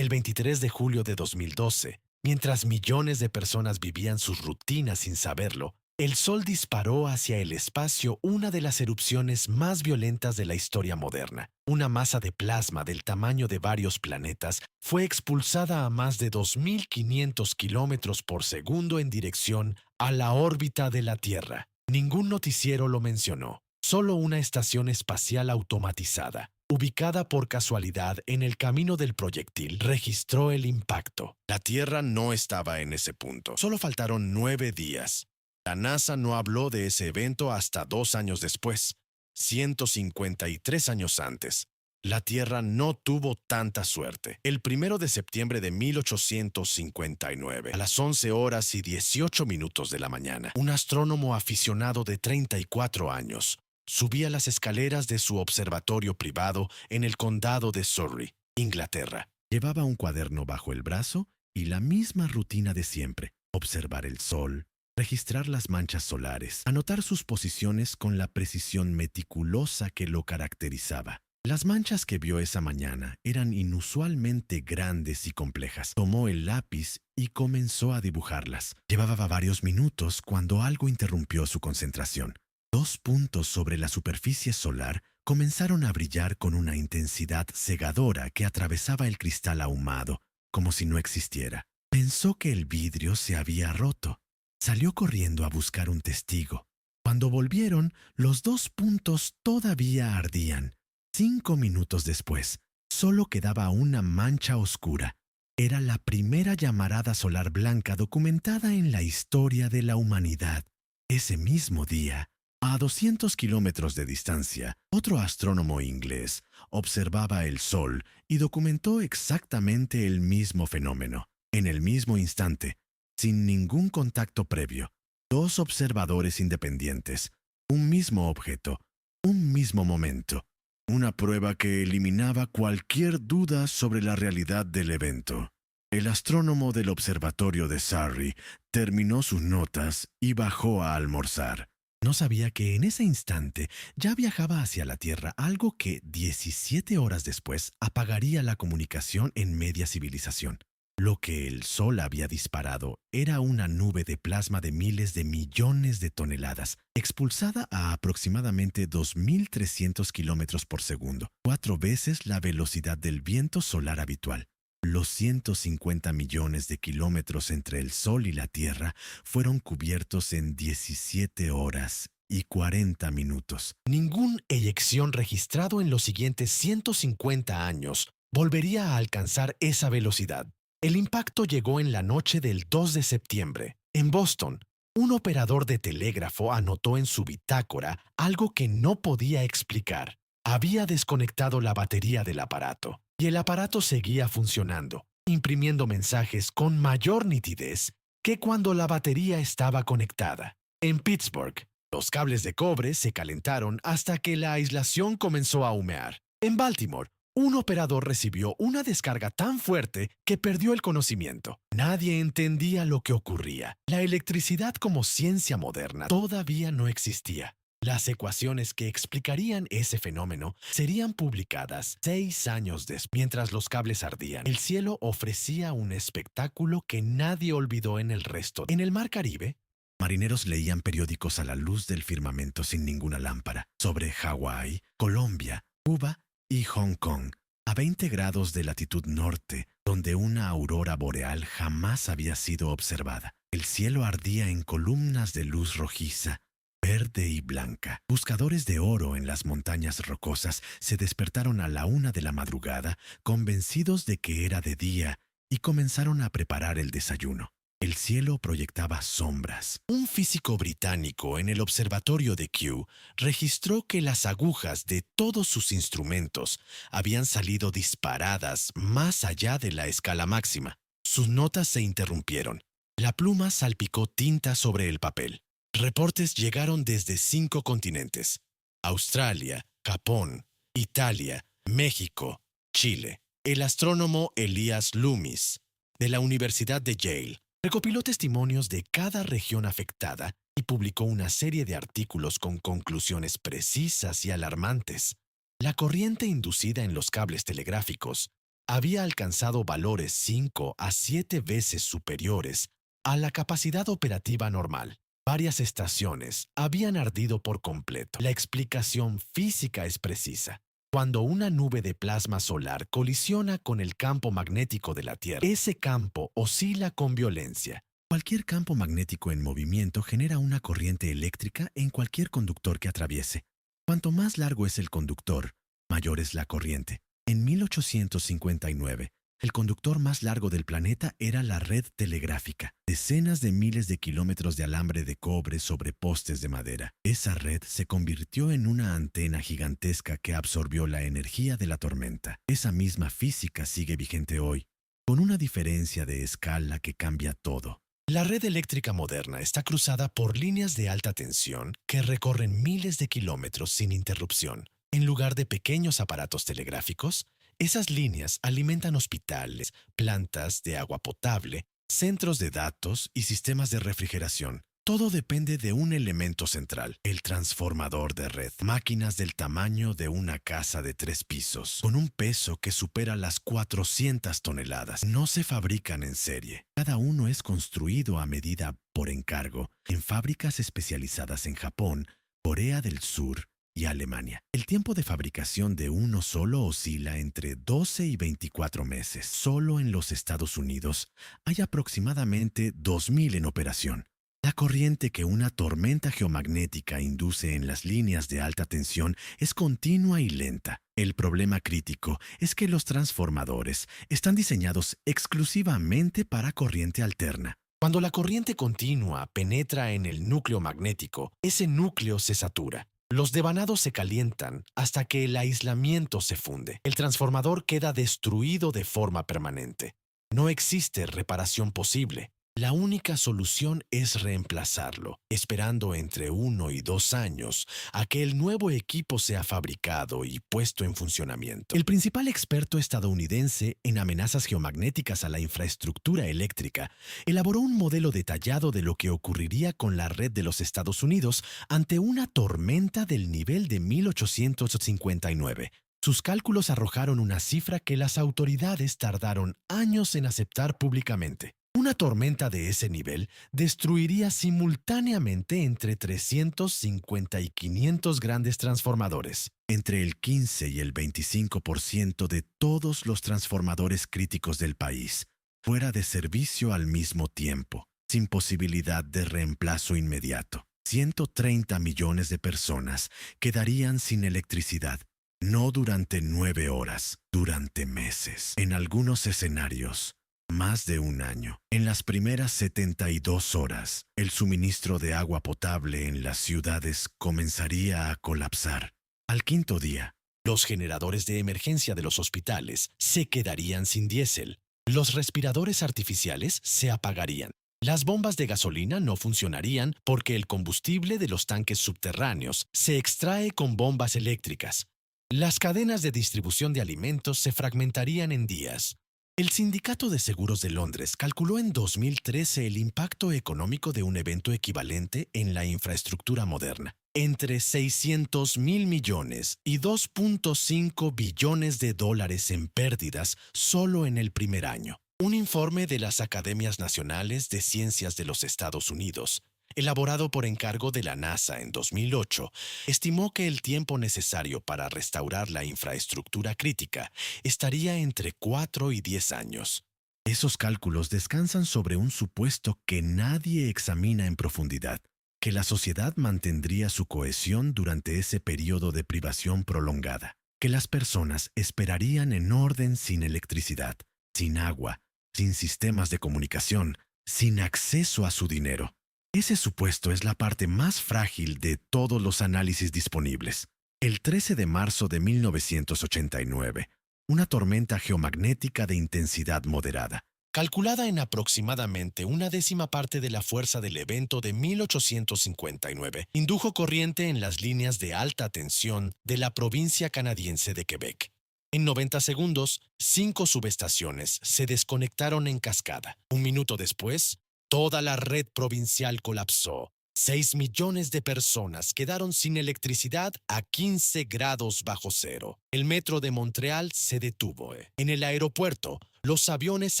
El 23 de julio de 2012, mientras millones de personas vivían sus rutinas sin saberlo, el Sol disparó hacia el espacio una de las erupciones más violentas de la historia moderna. Una masa de plasma del tamaño de varios planetas fue expulsada a más de 2.500 kilómetros por segundo en dirección a la órbita de la Tierra. Ningún noticiero lo mencionó, solo una estación espacial automatizada, ubicada por casualidad en el camino del proyectil, registró el impacto. La Tierra no estaba en ese punto. Solo faltaron 9 días. La NASA no habló de ese evento hasta 2 años después, 153 años antes. La Tierra no tuvo tanta suerte. El 1 de septiembre de 1859, a las 11 horas y 18 minutos de la mañana, un astrónomo aficionado de 34 años subía las escaleras de su observatorio privado en el condado de Surrey, Inglaterra. Llevaba un cuaderno bajo el brazo y la misma rutina de siempre: observar el sol, registrar las manchas solares, anotar sus posiciones con la precisión meticulosa que lo caracterizaba. Las manchas que vio esa mañana eran inusualmente grandes y complejas. Tomó el lápiz y comenzó a dibujarlas. Llevaba varios minutos cuando algo interrumpió su concentración. 2 puntos sobre la superficie solar comenzaron a brillar con una intensidad cegadora que atravesaba el cristal ahumado, como si no existiera. Pensó que el vidrio se había roto. Salió corriendo a buscar un testigo. Cuando volvieron, los 2 puntos todavía ardían. 5 minutos después, solo quedaba una mancha oscura. Era la primera llamarada solar blanca documentada en la historia de la humanidad. Ese mismo día, a 200 kilómetros de distancia, otro astrónomo inglés observaba el Sol y documentó exactamente el mismo fenómeno. En el mismo instante, sin ningún contacto previo, 2 observadores independientes, un mismo objeto, un mismo momento. Una prueba que eliminaba cualquier duda sobre la realidad del evento. El astrónomo del observatorio de Surrey terminó sus notas y bajó a almorzar. No sabía que en ese instante ya viajaba hacia la Tierra algo que 17 horas después apagaría la comunicación en media civilización. Lo que el Sol había disparado era una nube de plasma de miles de millones de toneladas, expulsada a aproximadamente 2.300 kilómetros por segundo, 4 veces la velocidad del viento solar habitual. Los 150 millones de kilómetros entre el Sol y la Tierra fueron cubiertos en 17 horas y 40 minutos. Ningún eyección registrado en los siguientes 150 años volvería a alcanzar esa velocidad. El impacto llegó en la noche del 2 de septiembre. En Boston, un operador de telégrafo anotó en su bitácora algo que no podía explicar. Había desconectado la batería del aparato, y el aparato seguía funcionando, imprimiendo mensajes con mayor nitidez que cuando la batería estaba conectada. En Pittsburgh, los cables de cobre se calentaron hasta que la aislación comenzó a humear. En Baltimore, un operador recibió una descarga tan fuerte que perdió el conocimiento. Nadie entendía lo que ocurría. La electricidad como ciencia moderna todavía no existía. Las ecuaciones que explicarían ese fenómeno serían publicadas 6 años después. Mientras los cables ardían, el cielo ofrecía un espectáculo que nadie olvidó en el resto. En el Mar Caribe, marineros leían periódicos a la luz del firmamento sin ninguna lámpara, sobre Hawái, Colombia, Cuba y Hong Kong, a 20 grados de latitud norte, donde una aurora boreal jamás había sido observada. El cielo ardía en columnas de luz rojiza, verde y blanca. Buscadores de oro en las montañas rocosas se despertaron a la 1 de la madrugada, convencidos de que era de día, y comenzaron a preparar el desayuno. El cielo proyectaba sombras. Un físico británico en el observatorio de Kew registró que las agujas de todos sus instrumentos habían salido disparadas más allá de la escala máxima. Sus notas se interrumpieron. La pluma salpicó tinta sobre el papel. Reportes llegaron desde 5 continentes: Australia, Japón, Italia, México, Chile. El astrónomo Elias Loomis, de la Universidad de Yale, recopiló testimonios de cada región afectada y publicó una serie de artículos con conclusiones precisas y alarmantes. La corriente inducida en los cables telegráficos había alcanzado valores 5 a 7 veces superiores a la capacidad operativa normal. Varias estaciones habían ardido por completo. La explicación física es precisa. Cuando una nube de plasma solar colisiona con el campo magnético de la Tierra, ese campo oscila con violencia. Cualquier campo magnético en movimiento genera una corriente eléctrica en cualquier conductor que atraviese. Cuanto más largo es el conductor, mayor es la corriente. En 1859, el conductor más largo del planeta era la red telegráfica, decenas de miles de kilómetros de alambre de cobre sobre postes de madera. Esa red se convirtió en una antena gigantesca que absorbió la energía de la tormenta. Esa misma física sigue vigente hoy, con una diferencia de escala que cambia todo. La red eléctrica moderna está cruzada por líneas de alta tensión que recorren miles de kilómetros sin interrupción. En lugar de pequeños aparatos telegráficos, esas líneas alimentan hospitales, plantas de agua potable, centros de datos y sistemas de refrigeración. Todo depende de un elemento central, el transformador de red. Máquinas del tamaño de una casa de 3 pisos, con un peso que supera las 400 toneladas. No se fabrican en serie. Cada uno es construido a medida por encargo en fábricas especializadas en Japón, Corea del Sur y Alemania. El tiempo de fabricación de uno solo oscila entre 12 y 24 meses. Solo en los Estados Unidos hay aproximadamente 2.000 en operación. La corriente que una tormenta geomagnética induce en las líneas de alta tensión es continua y lenta. El problema crítico es que los transformadores están diseñados exclusivamente para corriente alterna. Cuando la corriente continua penetra en el núcleo magnético, ese núcleo se satura. Los devanados se calientan hasta que el aislamiento se funde. El transformador queda destruido de forma permanente. No existe reparación posible. La única solución es reemplazarlo, esperando entre 1 y 2 años a que el nuevo equipo sea fabricado y puesto en funcionamiento. El principal experto estadounidense en amenazas geomagnéticas a la infraestructura eléctrica elaboró un modelo detallado de lo que ocurriría con la red de los Estados Unidos ante una tormenta del nivel de 1859. Sus cálculos arrojaron una cifra que las autoridades tardaron años en aceptar públicamente. Una tormenta de ese nivel destruiría simultáneamente entre 350 y 500 grandes transformadores. Entre el 15 y el 25% de todos los transformadores críticos del país, fuera de servicio al mismo tiempo, sin posibilidad de reemplazo inmediato. 130 millones de personas quedarían sin electricidad. No durante 9 horas, durante meses. En algunos escenarios, más de un año. En las primeras 72 horas, el suministro de agua potable en las ciudades comenzaría a colapsar. Al quinto día, los generadores de emergencia de los hospitales se quedarían sin diésel. Los respiradores artificiales se apagarían. Las bombas de gasolina no funcionarían porque el combustible de los tanques subterráneos se extrae con bombas eléctricas. Las cadenas de distribución de alimentos se fragmentarían en días. El Sindicato de Seguros de Londres calculó en 2013 el impacto económico de un evento equivalente en la infraestructura moderna, entre 600.000 millones y 2.5 billones de dólares en pérdidas solo en el primer año. Un informe de las Academias Nacionales de Ciencias de los Estados Unidos, elaborado por encargo de la NASA en 2008, estimó que el tiempo necesario para restaurar la infraestructura crítica estaría entre 4 y 10 años. Esos cálculos descansan sobre un supuesto que nadie examina en profundidad, que la sociedad mantendría su cohesión durante ese periodo de privación prolongada, que las personas esperarían en orden sin electricidad, sin agua, sin sistemas de comunicación, sin acceso a su dinero. Ese supuesto es la parte más frágil de todos los análisis disponibles. El 13 de marzo de 1989, una tormenta geomagnética de intensidad moderada, calculada en aproximadamente una décima parte de la fuerza del evento de 1859, indujo corriente en las líneas de alta tensión de la provincia canadiense de Quebec. En 90 segundos, 5 subestaciones se desconectaron en cascada. Un minuto después, toda la red provincial colapsó. 6 millones de personas quedaron sin electricidad a 15 grados bajo cero. El metro de Montreal se detuvo. En el aeropuerto, los aviones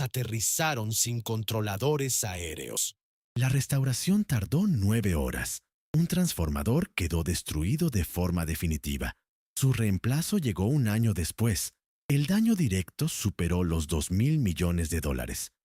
aterrizaron sin controladores aéreos. La restauración tardó 9 horas. Un transformador quedó destruido de forma definitiva. Su reemplazo llegó un año después. El daño directo superó los $2.000 millones.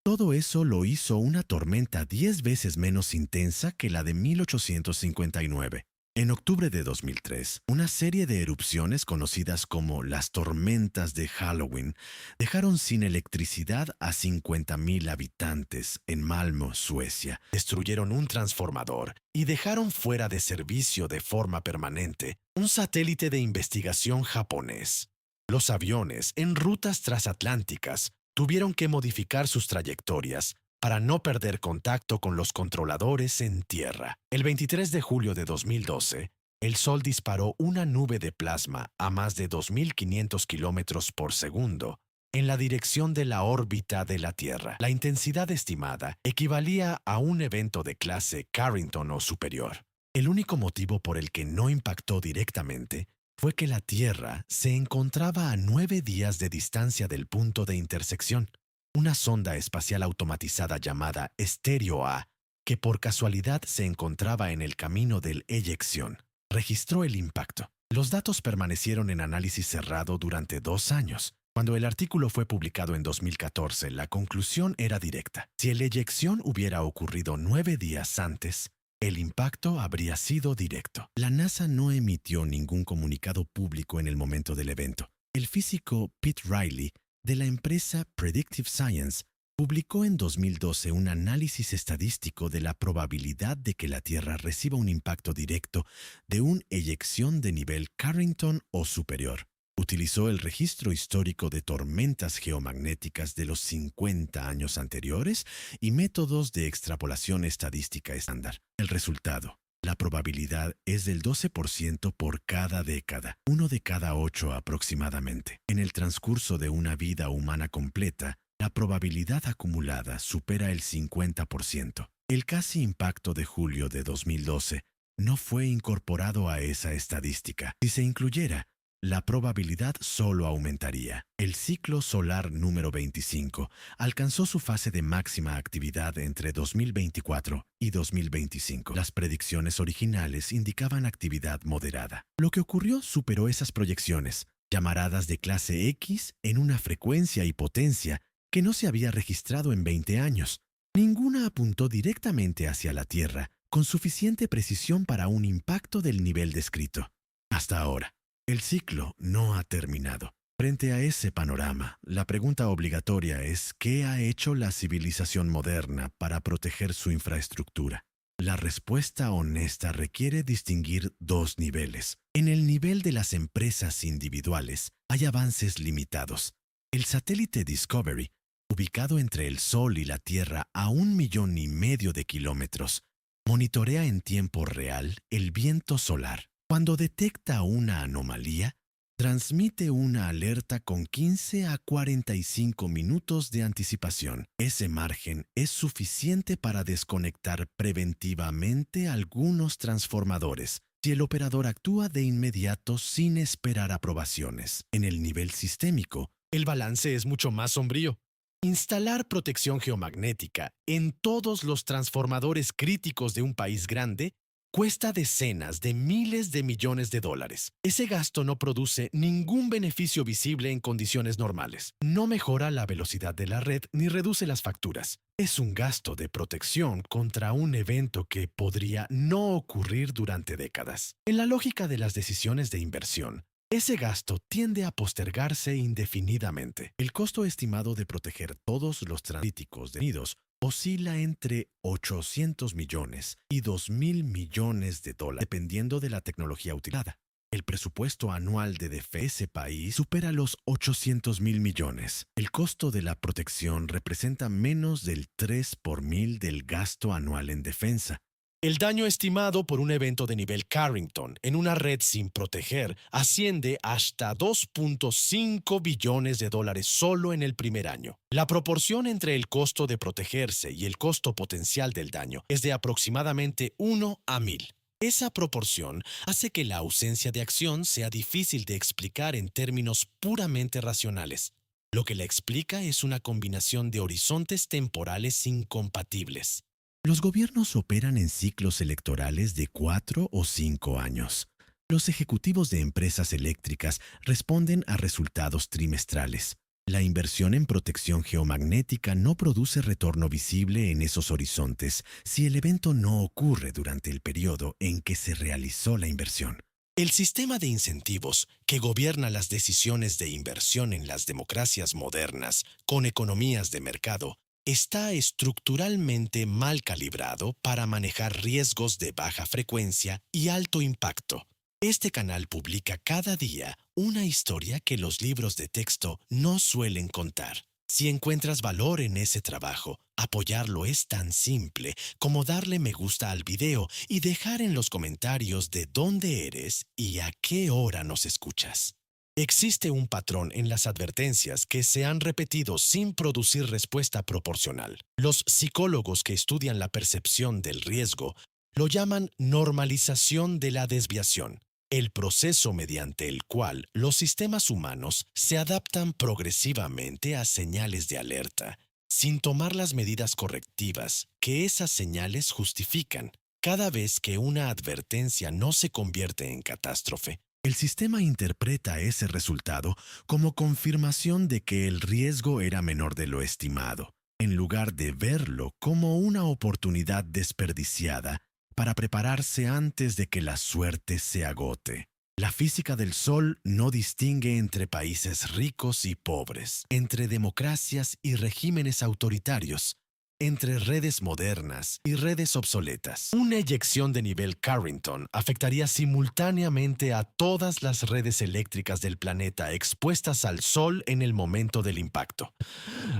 Todo eso lo hizo una tormenta 10 veces menos intensa que la de 1859. En octubre de 2003, una serie de erupciones conocidas como las tormentas de Halloween dejaron sin electricidad a 50.000 habitantes en Malmö, Suecia. Destruyeron un transformador y dejaron fuera de servicio de forma permanente un satélite de investigación japonés. Los aviones en rutas transatlánticas tuvieron que modificar sus trayectorias para no perder contacto con los controladores en tierra. El 23 de julio de 2012, el Sol disparó una nube de plasma a más de 2.500 kilómetros por segundo en la dirección de la órbita de la Tierra. La intensidad estimada equivalía a un evento de clase Carrington o superior. El único motivo por el que no impactó directamente fue que la Tierra se encontraba a 9 días de distancia del punto de intersección. Una sonda espacial automatizada llamada Stereo A, que por casualidad se encontraba en el camino de eyección, registró el impacto. Los datos permanecieron en análisis cerrado durante 2 años. Cuando el artículo fue publicado en 2014, la conclusión era directa. Si la eyección hubiera ocurrido 9 días antes, el impacto habría sido directo. La NASA no emitió ningún comunicado público en el momento del evento. El físico Pete Riley, de la empresa Predictive Science, publicó en 2012 un análisis estadístico de la probabilidad de que la Tierra reciba un impacto directo de una eyección de nivel Carrington o superior. Utilizó el registro histórico de tormentas geomagnéticas de los 50 años anteriores y métodos de extrapolación estadística estándar. El resultado: la probabilidad es del 12% por cada década, 1 de cada 8 aproximadamente. En el transcurso de una vida humana completa, la probabilidad acumulada supera el 50%. El casi impacto de julio de 2012 no fue incorporado a esa estadística. Si se incluyera, la probabilidad solo aumentaría. El ciclo solar número 25 alcanzó su fase de máxima actividad entre 2024 y 2025. Las predicciones originales indicaban actividad moderada. Lo que ocurrió superó esas proyecciones, llamaradas de clase X, en una frecuencia y potencia que no se había registrado en 20 años. Ninguna apuntó directamente hacia la Tierra con suficiente precisión para un impacto del nivel descrito. Hasta ahora. El ciclo no ha terminado. Frente a ese panorama, la pregunta obligatoria es ¿qué ha hecho la civilización moderna para proteger su infraestructura? La respuesta honesta requiere distinguir 2 niveles. En el nivel de las empresas individuales, hay avances limitados. El satélite Discovery, ubicado entre el Sol y la Tierra a 1,5 millones de kilómetros, monitorea en tiempo real el viento solar. Cuando detecta una anomalía, transmite una alerta con 15 a 45 minutos de anticipación. Ese margen es suficiente para desconectar preventivamente algunos transformadores si el operador actúa de inmediato sin esperar aprobaciones. En el nivel sistémico, el balance es mucho más sombrío. Instalar protección geomagnética en todos los transformadores críticos de un país grande cuesta decenas de miles de millones de dólares. Ese gasto no produce ningún beneficio visible en condiciones normales. No mejora la velocidad de la red ni reduce las facturas. Es un gasto de protección contra un evento que podría no ocurrir durante décadas. En la lógica de las decisiones de inversión, ese gasto tiende a postergarse indefinidamente. El costo estimado de proteger todos los críticos de Unidos oscila entre 800 millones y 2.000 millones de dólares, dependiendo de la tecnología utilizada. El presupuesto anual de defensa de ese país supera los 800.000 millones. El costo de la protección representa menos del 3 por 1000 del gasto anual en defensa. El daño estimado por un evento de nivel Carrington en una red sin proteger asciende hasta 2.5 billones de dólares solo en el primer año. La proporción entre el costo de protegerse y el costo potencial del daño es de aproximadamente 1 a 1000. Esa proporción hace que la ausencia de acción sea difícil de explicar en términos puramente racionales. Lo que la explica es una combinación de horizontes temporales incompatibles. Los gobiernos operan en ciclos electorales de 4 o 5 años. Los ejecutivos de empresas eléctricas responden a resultados trimestrales. La inversión en protección geomagnética no produce retorno visible en esos horizontes si el evento no ocurre durante el periodo en que se realizó la inversión. El sistema de incentivos que gobierna las decisiones de inversión en las democracias modernas con economías de mercado está estructuralmente mal calibrado para manejar riesgos de baja frecuencia y alto impacto. Este canal publica cada día una historia que los libros de texto no suelen contar. Si encuentras valor en ese trabajo, apoyarlo es tan simple como darle me gusta al video y dejar en los comentarios de dónde eres y a qué hora nos escuchas. Existe un patrón en las advertencias que se han repetido sin producir respuesta proporcional. Los psicólogos que estudian la percepción del riesgo lo llaman normalización de la desviación, el proceso mediante el cual los sistemas humanos se adaptan progresivamente a señales de alerta, sin tomar las medidas correctivas que esas señales justifican. Cada vez que una advertencia no se convierte en catástrofe, el sistema interpreta ese resultado como confirmación de que el riesgo era menor de lo estimado, en lugar de verlo como una oportunidad desperdiciada para prepararse antes de que la suerte se agote. La física del Sol no distingue entre países ricos y pobres, entre democracias y regímenes autoritarios, entre redes modernas y redes obsoletas. Una eyección de nivel Carrington afectaría simultáneamente a todas las redes eléctricas del planeta expuestas al Sol en el momento del impacto.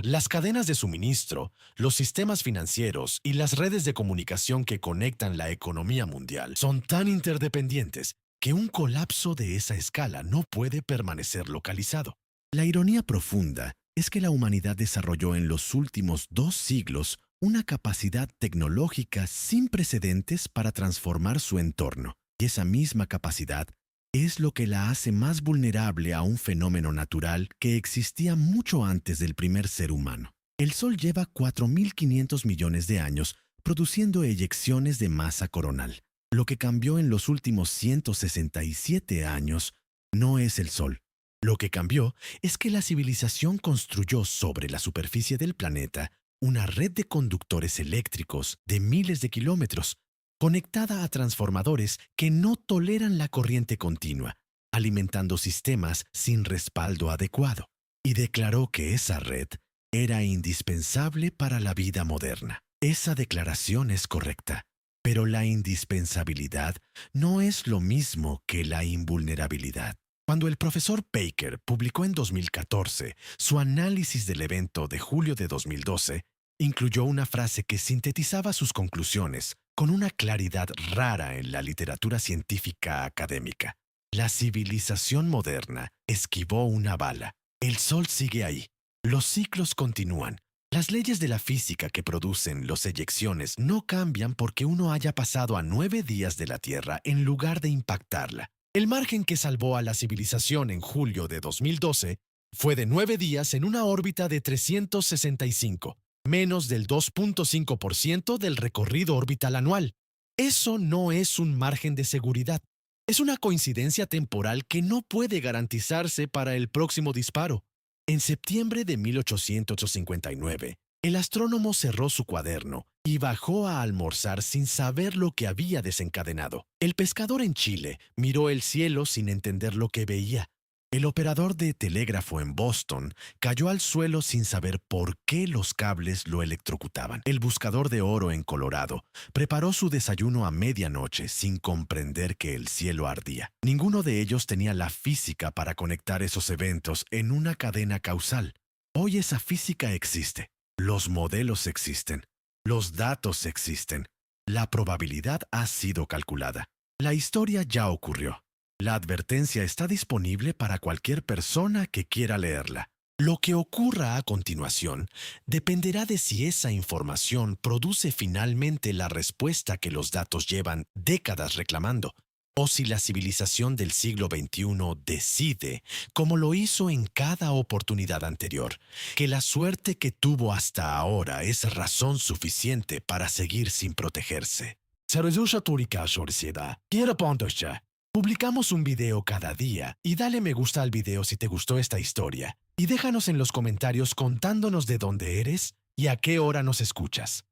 Las cadenas de suministro, los sistemas financieros y las redes de comunicación que conectan la economía mundial son tan interdependientes que un colapso de esa escala no puede permanecer localizado. La ironía profunda es que la humanidad desarrolló en los últimos 2 siglos una capacidad tecnológica sin precedentes para transformar su entorno, y esa misma capacidad es lo que la hace más vulnerable a un fenómeno natural que existía mucho antes del primer ser humano. El Sol lleva 4.500 millones de años produciendo eyecciones de masa coronal. Lo que cambió en los últimos 167 años no es el Sol. Lo que cambió es que la civilización construyó sobre la superficie del planeta una red de conductores eléctricos de miles de kilómetros, conectada a transformadores que no toleran la corriente continua, alimentando sistemas sin respaldo adecuado, y declaró que esa red era indispensable para la vida moderna. Esa declaración es correcta, pero la indispensabilidad no es lo mismo que la invulnerabilidad. Cuando el profesor Baker publicó en 2014 su análisis del evento de julio de 2012, incluyó una frase que sintetizaba sus conclusiones con una claridad rara en la literatura científica académica. La civilización moderna esquivó una bala. El Sol sigue ahí. Los ciclos continúan. Las leyes de la física que producen las eyecciones no cambian porque uno haya pasado a 9 días de la Tierra en lugar de impactarla. El margen que salvó a la civilización en julio de 2012 fue de 9 días en una órbita de 365, menos del 2.5% del recorrido orbital anual. Eso no es un margen de seguridad. Es una coincidencia temporal que no puede garantizarse para el próximo disparo. En septiembre de 1859, el astrónomo cerró su cuaderno y bajó a almorzar sin saber lo que había desencadenado. El pescador en Chile miró el cielo sin entender lo que veía. El operador de telégrafo en Boston cayó al suelo sin saber por qué los cables lo electrocutaban. El buscador de oro en Colorado preparó su desayuno a medianoche sin comprender que el cielo ardía. Ninguno de ellos tenía la física para conectar esos eventos en una cadena causal. Hoy esa física existe. Los modelos existen. Los datos existen. La probabilidad ha sido calculada. La historia ya ocurrió. La advertencia está disponible para cualquier persona que quiera leerla. Lo que ocurra a continuación dependerá de si esa información produce finalmente la respuesta que los datos llevan décadas reclamando, o si la civilización del siglo XXI decide, como lo hizo en cada oportunidad anterior, que la suerte que tuvo hasta ahora es razón suficiente para seguir sin protegerse. Publicamos un video cada día y dale me gusta al video si te gustó esta historia. Y déjanos en los comentarios contándonos de dónde eres y a qué hora nos escuchas.